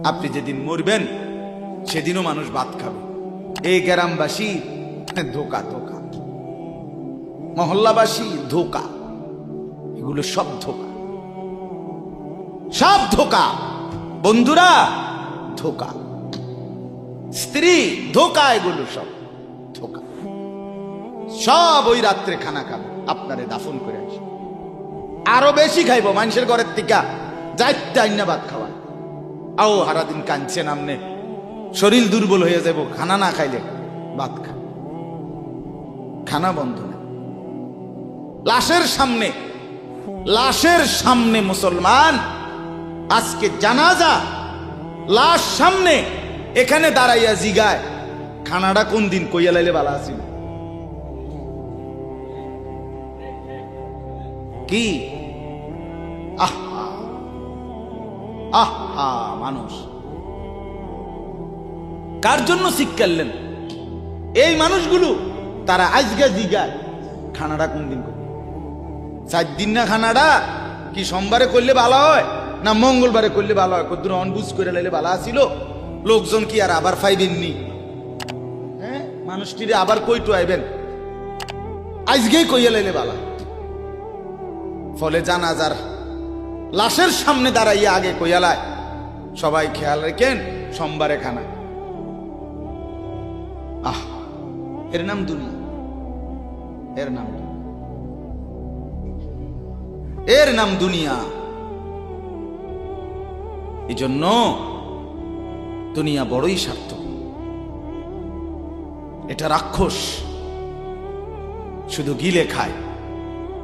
আপনি যেদিন মরবেন সেদিনও মানুষ ভাত খাবে। এই গ্রামবাসী ধোকা ধোকা, মহল্লাবাসী ধোকা, এগুলো সব ধোকা, সব ধোকা। বন্ধুরা ধোকা, স্ত্রী ধোকা, এগুলো সব ধোকা। সব ওই রাত্রে খানা খাবে, আপনারে দাফন করে আসে, আরো বেশি খাইব মানুষের ঘরের থেকে যাইতে আইনা ভাত খাওয়া। আও সারাদিন কাঁদছে নামনে, শরীর দুর্বল হয়ে যাব খানা না খাইলে। ভাত খা, খানা বন্ধ না। লাশের সামনে, লাশের সামনে মুসলমান আজকে জানাজা, লাশ সামনে, এখানে দাঁড়াইয়া জিগায় খানাটা কোন দিন কইয়া লাইলে বালা আছিল। কি আহা আহা, মানুষ কার জন্য শিক্ষালেন? এই মানুষগুলো তারা আজকে জিগায় খানাটা কোন দিন করবে। 4 দিন না খানাটা কি সোমবারে করলে ভালো হয় না মঙ্গলবারে করলে ভালো হয়? কদ্দুর অনবুঝ করে লাইলে ভালো আছিল, লোকজন কি আর আবার পাইবেননি? হ্যাঁ, মানুষটিরে আবার কইটু আইবেন, আজকেই কইয়া লাইলে ভালো। ফলে জানাজার লাশের সামনে দাঁড়াইয়া আগে কইয়ালায় সবাই খেয়াল রেখেন সোমবারে খানা। আহ, এর নাম দুনিয়া, এর নাম, এর নাম দুনিয়া। এই জন্য দুনিয়া বড়ই স্বার্থ, এটা রাক্ষস, শুধু গিলে খায়,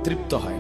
তৃপ্ত হয়।